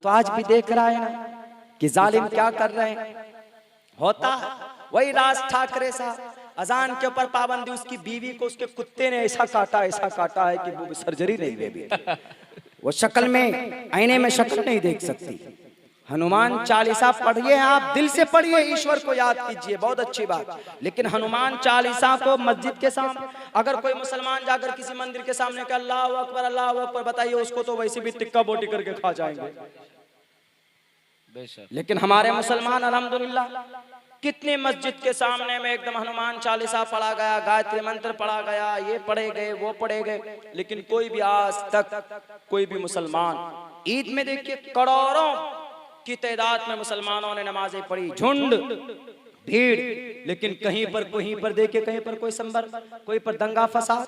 तो आज भी देख रहा है ना कि जालिम क्या कर रहे हैं। होता वही राज ठाकरे साहब, अजान के ऊपर पाबंदी, उसकी बीवी को उसके कुत्ते ने ऐसा काटा है कि वो सर्जरी नहीं ले भी, वो शक्ल में आईने में शक्ल नहीं देख सकती। हनुमान चालीसा पढ़िए, आप दिल से पढ़िए, ईश्वर को याद कीजिए, बहुत अच्छी बात। लेकिन हनुमान चालीसा को मस्जिद के सामने अगर कोई मुसलमान जाकर किसी मंदिर के सामने का अल्लाह अकबर बताइए, उसको तो वैसे भी टिक्का बोटी करके खा जाएंगे। लेकिन हमारे मुसलमान अल्हम्दुलिल्लाह कितनी मस्जिद के सामने में एकदम हनुमान चालीसा पढ़ा गया, गायत्री मंत्र पढ़ा गया, ये पढ़े गए वो पढ़े गए, लेकिन कोई भी आज तक कोई भी मुसलमान, ईद में देखिए करोड़ों की तादाद में मुसलमानों ने नमाजें पढ़ी, झुंड भीड़, लेकिन कहीं पर देखिए, कहीं पर कोई संबर, कोई पर दंगा फसाद।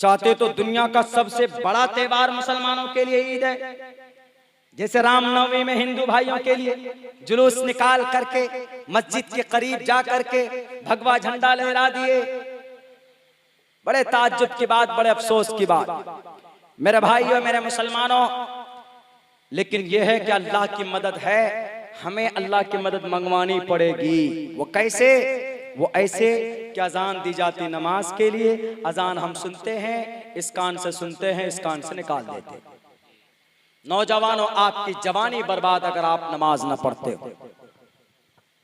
चाहते तो दुनिया का सबसे बड़ा त्योहार मुसलमानों के लिए ईद है, जैसे रामनवमी में हिंदू भाइयों के लिए जुलूस निकाल करके मस्जिद के करीब जा करके भगवा झंडा लहरा दिए। बड़े ताज्जुब की बात, बड़े अफसोस की बात मेरे भाइयों, मेरे मुसलमानों। लेकिन यह है कि अल्लाह की मदद है, हमें अल्लाह की मदद मंगवानी पड़ेगी। वो कैसे? वो ऐसे कि अजान दी जाती नमाज के लिए, अजान हम सुनते हैं, इस कान से सुनते हैं, इस कान से निकाल देते हैं। नौजवानों, आपकी जवानी बर्बाद अगर आप नमाज न पढ़ते हो।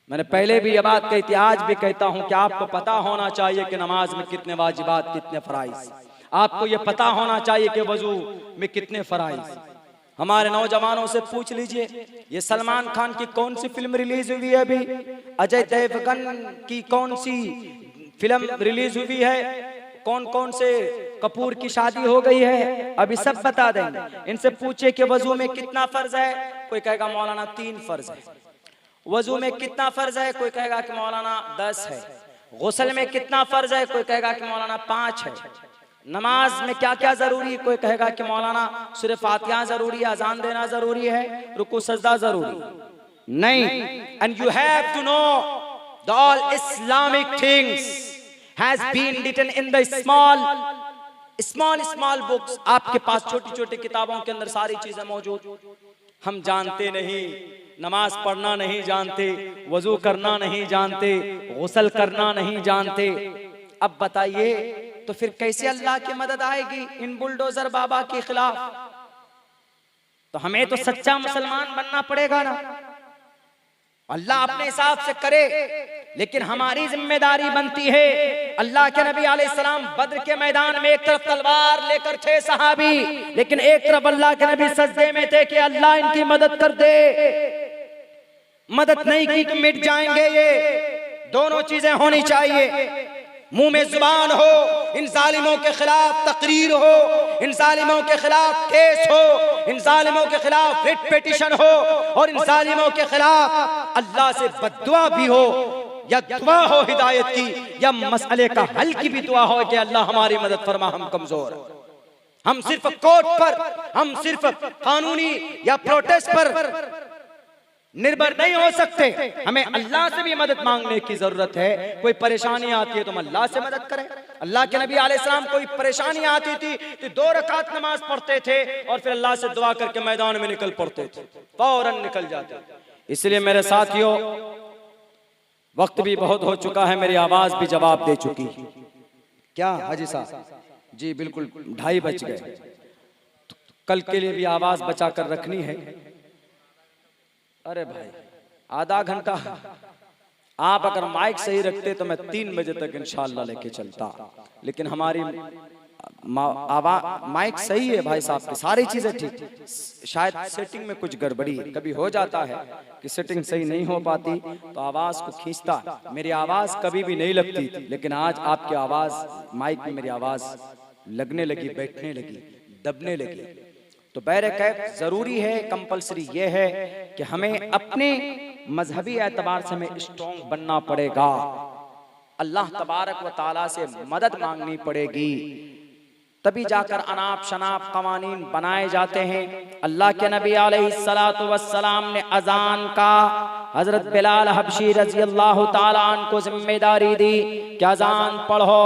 मैंने पहले भी ये बात कही थी, आज भी कहता हूं कि आपको पता होना चाहिए कि नमाज में कितने वाजिबात, कितने फराइज। आपको ये पता होना चाहिए कि वजू में कितने फराइज। हमारे नौजवानों से पूछ लीजिए, ये सलमान खान की कौन सी फिल्म रिलीज हुई है अभी, अजय देवगन की कौन सी फिल्म रिलीज हुई है, कौन कौन से कपूर की शादी हो गई है, अभी सब बता देंगे। इनसे पूछे कि वजू में कितना फर्ज है, कोई कहेगा मौलाना 3 फर्ज है। वजू में कितना फर्ज है, कोई कहेगा कि मौलाना 10 है। गुस्ल में कितना फर्ज है, कोई कहेगा कि मौलाना 5 है। नमाज में क्या क्या जरूरी है, कोई कहेगा कि मौलाना सिर्फ फातिहा जरूरी है, अजान देना जरूरी है, रुकू सजदा जरूरी नहीं। And you have to know the all Islamic things has been written in the small books। आपके पास छोटी छोटी किताबों के अंदर सारी चीजें मौजूद। हम जानते नहीं, नमाज पढ़ना नहीं जानते, वजू करना नहीं जानते, गुस्ल करना नहीं जानते। अब बताइए तो फिर कैसे अल्लाह की मदद आएगी इन बुलडोजर बाबा के खिलाफ? तो हमें तो सच्चा मुसलमान बनना पड़ेगा ना। अल्लाह अपने हिसाब से करे, लेकिन हमारी जिम्मेदारी बनती है। अल्लाह के नबी अलैहिस्सलाम बद्र के मैदान में एक तरफ तलवार लेकर थे सहाबी, लेकिन एक तरफ अल्लाह के नबी सजदे में थे कि अल्लाह इनकी मदद कर दे। मदद नहीं की तो मिट जाएंगे। ये दोनों चीजें होनी चाहिए। मुंह में जुबान हो, इन जालिमों के खिलाफ तकरीर हो, इन जालिमों के खिलाफ केस हो, इन जालिमों के खिलाफ रिट पिटीशन हो, और इन जालिमों के खिलाफ अल्लाह से बद्दुआ भी हो, या दुआ हो हिदायत की, या मसले का हल की भी दुआ हो कि अल्लाह हमारी मदद फरमा, हम कमजोर। हम सिर्फ कोर्ट पर, हम सिर्फ कानूनी या प्रोटेस्ट पर निर्भर नहीं हो सकते। हमें अल्लाह से भी मदद मांगने की जरूरत है। कोई परेशानी आती है तो हम अल्लाह से मदद करें। अल्लाह के नबी अलैहिस्सलाम कोई परेशानी आती थी तो 2 रकात नमाज पढ़ते थे और फिर अल्लाह से दुआ करके मैदान में निकल पड़ते थे, फौरन निकल जाते। इसलिए मेरे साथियों, वक्त भी बहुत हो चुका है, मेरी आवाज भी जवाब दे चुकी। क्या हाजी साहब? जी बिल्कुल, 2:30 बज गए। कल के लिए भी आवाज बचा कर रखनी है। अरे भाई, आधा घंटा आप अगर माइक सही रखते तो मैं 3 बजे तक इंशाल्लाह लेके चलता। लेकिन हमारी माइक सही है भाई साहब की, सारी चीजें ठीक, शायद सेटिंग में कुछ गड़बड़ी कभी हो जाता है कि सेटिंग सही नहीं हो पाती तो आवाज को खींचता। मेरी आवाज कभी भी नहीं लगती थी, लेकिन आज आपकी आवाज माइक में मेरी आवाज लगने लगी, बैठने लगी, दबने लगी। तो बैरकैफ जरूरी है, कंपलसरी ये है कि हमें अपने मजहबी एतबार से हमें स्ट्रॉन्ग बनना पड़ेगा। अल्लाह तबारक व ताला से मदद मांगनी पड़ेगी, तभी जाकर अनाप शनाप कवानीन बनाए जाते हैं। अल्लाह के नबी अलैहिस्सलातु वस्सलाम ने अजान का हजरत बिलाल हबशी रजी अल्लाह ताला अन्हु को जिम्मेदारी दी कि अजान पढ़ो।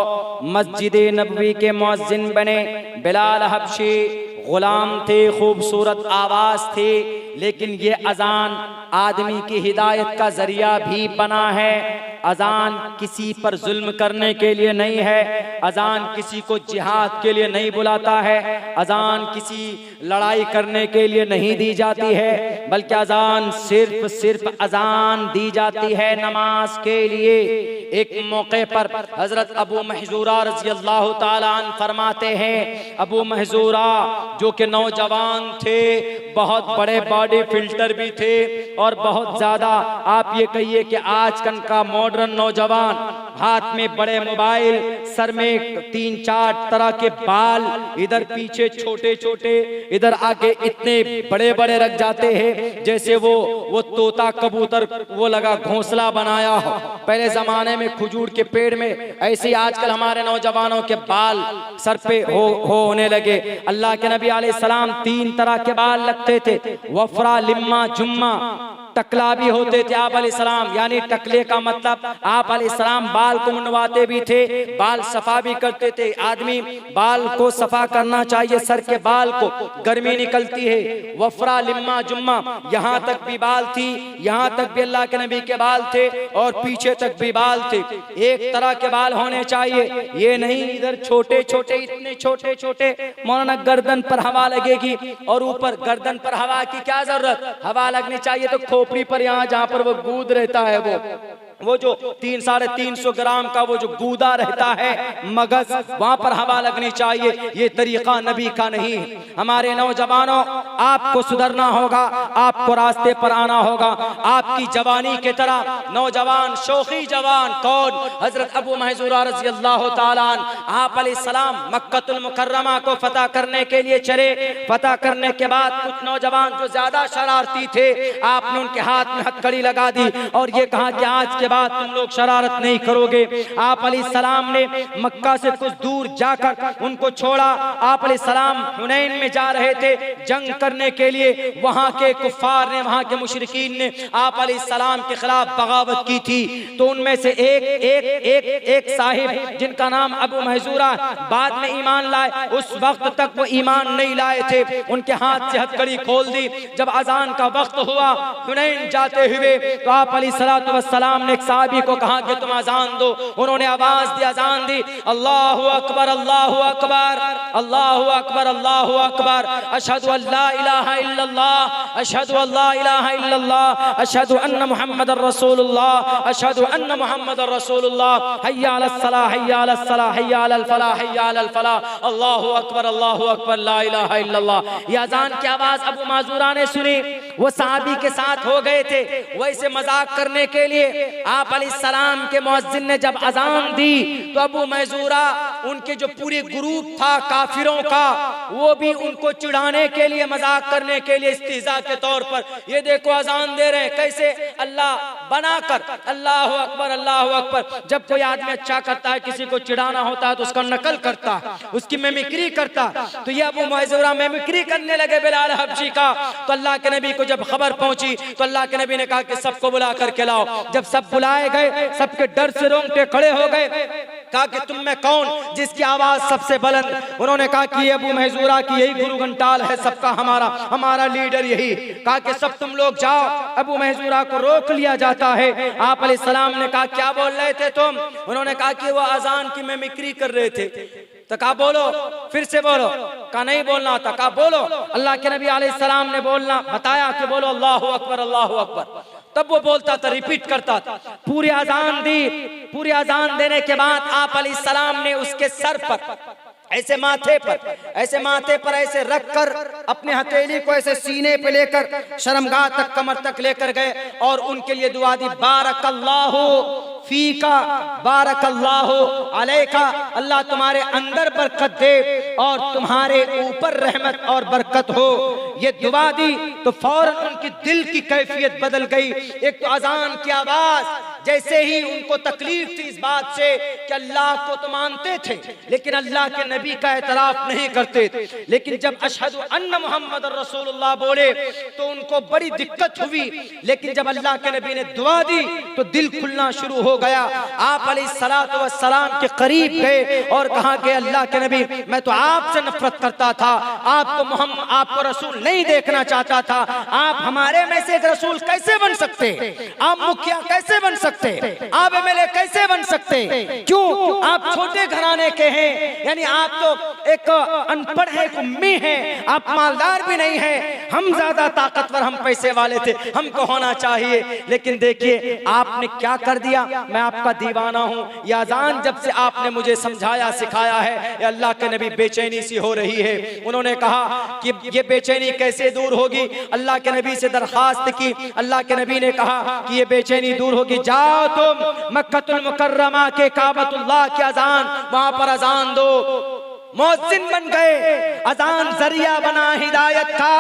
मस्जिद नबवी के मुअज्जिन बने बिलाल हबशी। गुलाम थे, खूबसूरत आवाज थी, लेकिन ये अजान आदमी की हिदायत का जरिया भी बना है। अजान किसी पर जुल्म करने के लिए नहीं है, अजान किसी को जिहाद के लिए नहीं बुलाता है, अजान किसी लड़ाई करने के लिए नहीं दी जाती है, बल्कि अजान सिर्फ अजान दी जाती है नमाज के लिए। एक मौके पर हजरत अबू महजूरा रज़ी अल्लाह ताला अन्हु फरमाते हैं, अबू महजूरा जो कि नौजवान थे, बहुत बड़े बॉडी फिल्टर भी थे और बहुत ज्यादा आप ये कहिए कि आजकल का मॉडर्न नौजवान, हाथ में बड़े मोबाइल, सर में 3-4 तरह के बाल, इधर पीछे छोटे छोटे, इधर आगे इतने बड़े बड़े रख जाते हैं जैसे वो तोता कबूतर वो लगा घोंसला बनाया हो। पहले जमाने में खजूर के पेड़ में, ऐसे आजकल हमारे नौजवानों के बाल सर पे होने लगे। अल्लाह के नबी अलैहिस्सलाम 3 तरह के बाल लगते थे, वफरा, लिम्मा, जुम्मा। टकला भी होते थे आप अलैहिस्सलाम, यानी टकले का मतलब आप अलैहिस्सलाम बाल को मुंडवाते भी थे, बाल सफा भी करते थे। आदमी बाल को सफा करना चाहिए, सर के बाल को, गर्मी निकलती है। वफरा, लिम्मा, जुम्मा, यहाँ तक भी बाल थी, यहाँ तक भी अल्लाह के नबी के बाल थे और पीछे तक भी बाल थे। एक तरह के बाल होने चाहिए, ये नहीं इधर छोटे छोटे, इतने छोटे छोटे। मौलाना गर्दन पर हवा लगेगी और ऊपर गर्दन पर हवा की क्या जरूरत, हवा लगनी चाहिए तो खोपड़ी पर, यहाँ जहाँ पर वो गूद रहता है, वो जो 300-350 ग्राम का वो जो गूदा रहता है मगज, वहां पर हवा लगनी चाहिए। ये तरीका नबी का नहीं है। हमारे नौजवानों, आपको सुधरना होगा, आपको रास्ते पर आना होगा। आपकी जवानी के तरह नौजवान, शौखी जवान कौन, हजरत अबू महजूरा रज़ी अल्लाह ताला अन्हु, आप अलैहिस्सलाम मक्कतुल मुकर्रमा को फतह करने के लिए चले। फतह करने के बाद कुछ नौजवान जो ज्यादा शरारती थे, आपने उनके हाथ में हथकड़ी लगा दी और ये कहा कि आज के बाद तुम लोग शरारत नहीं करोगे। आप अलैहिस्सलाम ने मक्का से कुछ दूर जाकर उनको छोड़ा। आप अलैहिस्सलाम हुनैन में जा रहे थे जंग करने के लिए। वहां के कुफ्फार ने, वहां के मुशरिकीन ने आप अलैहिस्सलाम के खिलाफ बगावत की थी। तो उनमें से एक साहिब जिनका नाम अबू महजूरा, बाद में ईमान लाए, उस वक्त तक वो ईमान नहीं लाए थे। उनके हाथ से हथकड़ी खोल दी। जब अजान का वक्त हुआ हुनैन जाते हुए, तो आप अलैहिस्सलातु वस्सलाम ने एक साहबी को कहा कि तुम अजान दो। उन्होंने आवाज दी, अजान दी, अल्लाहु अकबर, अल्लाहु अकबर, अल्लाहु अकबर, अल्लाहु अकबर, अशहदु अल्ला इलाहा इल्लल्लाह, अशहदु अल्ला इलाहा इल्लल्लाह, अशहदु अन्ना मुहम्मदर रसूलुल्लाह, अशहदु अन्ना मुहम्मदर रसूलुल्लाह, हय्या अलस सलाह, हय्या अलस सलाह, हय्या अलल फलाह, हय्या अलल फलाह, अल्लाहु अकबर, अल्लाहु अकबर, ला इलाहा इल्लल्लाह। ये अजान की आवाज अबू महजूरा ने सुनी। वो साहबी के साथ हो गए थे, वैसे मजाक करने के लिए आप अलैहिस्सलाम के मुअज्जिन ने जब अजान दी, तो अबू महजूरा, उनके जो पूरे ग्रुप था काफिरों का, वो भी उनको चिढ़ाने के लिए, मजाक करने के लिए, इस्तिज़ा के तौर पर, ये देखो अजान दे रहे हैं कैसे, अल्लाह बनाकर, अल्लाहु अकबर, अल्लाहु अकबर। जब कोई आदमी अच्छा करता है, किसी को चिढ़ाना होता है तो उसका नकल करता है, उसकी मिमिक्री करता। तो ये अबू महजूरा मिमिक्री करने लगे बिलाल हबशी का। तो अल्लाह के नबी को जब खबर पहुंची, तो अल्लाह के नबी ने कहा कि सबको बुला करके लाओ। जब सब बुलाए गए, सबके डर से रोंगटे खड़े हो गए। कहा कि तुम में कौन जिसकी आवाज सबसे बुलंद? उन्होंने कहा कि ये अबू महजूरा की यही गुरु घंटाल है, सबका हमारा लीडर यही। कहा कि सब तुम लोग जाओ। अबू महजूरा को रोक लिया जाता है। आप अलैहिस्सलाम ने कहा क्या बोल रहे थे तुम? उन्होंने कहा कि वो अजान की मिमिक्री कर रहे थे। तो कहा बोलो, फिर से बोलो। कहा नहीं बोलना था। कहा बोलो। अल्लाह के नबी अलैहिस्सलाम ने बोलना बताया कि बोलो अल्लाहु अकबर, अल्लाहु अकबर। तब वो बोलता था, रिपीट करता था। पूरी अजान दी। पूरी अजान देने के बाद आप अलैहिस्सलाम ने उसके सर पर, ऐसे माथे पर ऐसे रखकर, अपने हथेली को ऐसे सीने पे लेकर शर्मगाह तक, कमर तक लेकर गए और उनके लिए दुआ दी, बारकल्लाहु फीका, बारकल्लाहु अलैका, अल्लाह तुम्हारे अंदर बरकत दे और तुम्हारे ऊपर रहमत और बरकत हो। ये दुआ दी तो फौरन उनकी दिल की कैफियत बदल गई। एक तो अजान की आवाज जैसे ही उनको तकलीफ थी इस बात से कि अल्लाह को तो मानते थे लेकिन अल्लाह के नबी का एतराफ नहीं करते थे, लेकिन जब अशहदु अन्ना मुहम्मद रसूलुल्लाह बोले तो उनको बड़ी दिक्कत हुई। लेकिन जब अल्लाह के नबी ने दुआ दी तो दिल खुलना शुरू हो गया। आप अलैहिस्सलातु वस्सलाम के करीब गए और कहा कि अल्लाह के नबी, मैं तो आपसे नफरत करता था, आपको रसूल नहीं देखना चाहता था, आप हमारे में से एक रसूल कैसे बन सकते, आप मुखिया कैसे बन सकते, आप एमएलए कैसे बन सकते, क्यों आप छोटे घराने के हैं, यानी आप तो एक अनपढ़ है, उम्मी है, आप मालदार भी नहीं है, हम ज्यादा ताकतवर, हम पैसे वाले थे, हमको होना चाहिए। लेकिन देखिए आपने क्या कर दिया, मैं आपका दीवाना हूँ। ये अजान जब से आपने मुझे समझाया सिखाया है, अल्लाह के नबी बेचैनी सी हो रही है। उन्होंने कहा कि ये बेचैनी कैसे दूर होगी, अल्लाह के नबी से दरखास्त की। अल्लाह के नबी ने कहा कि ये बेचैनी दूर होगी, जाओ तुम मक्कतुल मुकर्रमा के काबतुल्लाह की अजान, वहां पर अजान दो। मुअज्जिन बन गए, अजान जरिया बना हिदायत का।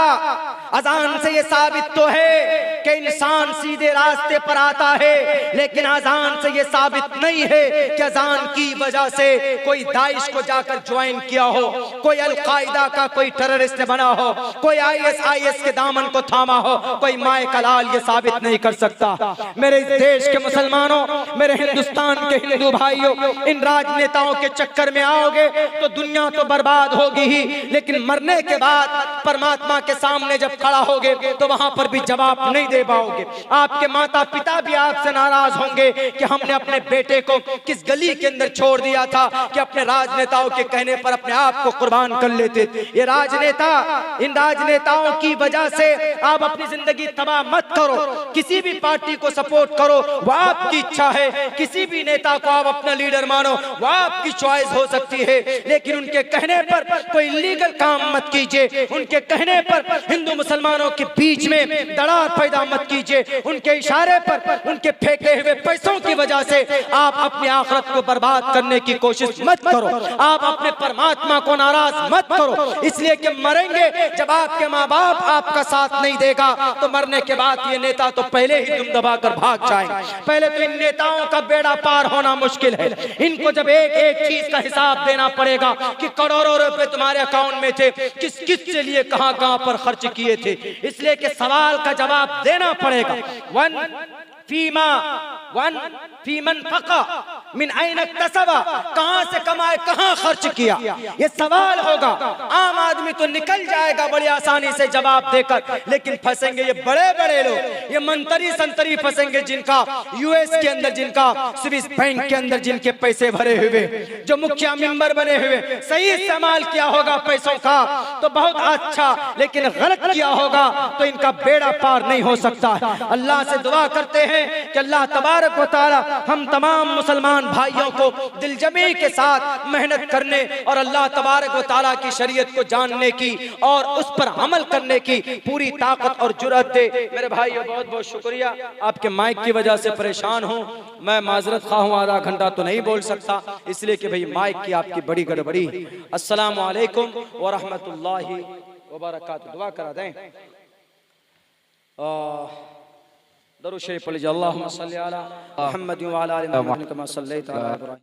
अजान से ये साबित तो है कि इंसान सीधे रास्ते पर आता है, लेकिन अजान से ये साबित नहीं है कि अजान की वजह से कोई दाइश को जाकर ज्वाइन किया हो, कोई अल-कायदा का कोई टेररिस्ट बना हो, कोई ISIS के दामन को थामा हो, कोई माए कलाल ये साबित नहीं कर सकता। मेरे देश के मुसलमानों, मेरे हिंदुस्तान के हिंदू भाइयों, इन राजनेताओं के चक्कर में आओगे तो दुनिया तो बर्बाद होगी ही, लेकिन मरने के बाद परमात्मा के सामने जब खड़ा होगे तो वहां पर भी जवाब नहीं दे पाओगे। आपके माता पिता भी आपसे नाराज होंगे कि हमने अपने बेटे को किस गली के अंदर छोड़ दिया था कि अपने राजनेताओं के कहने पर अपने आप को कुर्बान कर लेते। ये राजनेता, इन राजनेताओं की वजह से आप अपनी जिंदगी तबाह मत करो। किसी भी पार्टी को सपोर्ट करो, वो आपकी इच्छा है, किसी भी नेता को आप अपना लीडर मानो, वो आपकी चॉइस हो सकती है, लेकिन उनके कहने पर कोई इलीगल काम मत कीजिए, उनके कहने पर हिंदू मुसलमानों के बीच में दरार पैदा मत कीजिए, उनके इशारे पर, उनके फेंके हुए पैसों की वजह से आप अपनी आखिरत को बर्बाद करने की कोशिश मत करो, आप अपने परमात्मा को नाराज मत करो। इसलिए कि मरेंगे जब आपके माँ बाप आपका साथ नहीं देगा तो मरने के बाद ये नेता तो पहले ही दुम दबा कर भाग जाएंगे। पहले तो इन नेताओं का बेड़ा पार होना मुश्किल है, इनको जब एक एक चीज का हिसाब देना पड़ेगा कि करोड़ों रुपए तुम्हारे अकाउंट में थे, किस किस के लिए कहां कहां पर खर्च किए थे, इसलिए कि सवाल का जवाब देना पड़ेगा। फीमन फका मिन ऐन इक्तसबा, कहां से कमाए कहां खर्च किया, ये सवाल होगा। आम आदमी तो निकल जाएगा बड़ी आसानी से जवाब देकर, लेकिन फंसेंगे ये बड़े बड़े लोग, ये मंत्री संतरी फंसेंगे जिनका US के अंदर, जिनका स्विस बैंक के अंदर जिनके पैसे भरे हुए, जो मुखिया मेंबर बने हुए। सही इस्तेमाल किया होगा पैसों का तो बहुत अच्छा, लेकिन गलत किया होगा तो इनका बेड़ा पार नहीं हो सकता। अल्लाह से दुआ करते हैं कि अल्लाह तबारक व तआला हम तमाम मुसलमान भाइयों को दिलजमी के साथ मेहनत करने और अल्लाह तबारक व तआला की शरीयत को जानने की और उस पर अमल करने की पूरी ताकत और जुर्रत दे। मेरे भाइयों बहुत बहुत शुक्रिया। आपके माइक की वजह से परेशान हूँ, मैं माजरत खा हूँ, आधा घंटा तो नहीं बोल सकता, इसलिए कि भाई माइक की आपकी बड़ी गड़बड़ी। अस्सलामु अलैकुम व रहमतुल्लाहि व बरकातुहू। दुआ करा दें। दरूद शरीफ पढ़ लीजिए। अल्लाहुम्मा सल्ली अला मुहम्मद व अला आलि मुहम्मद कमा सल्लैता अला इब्राहीम।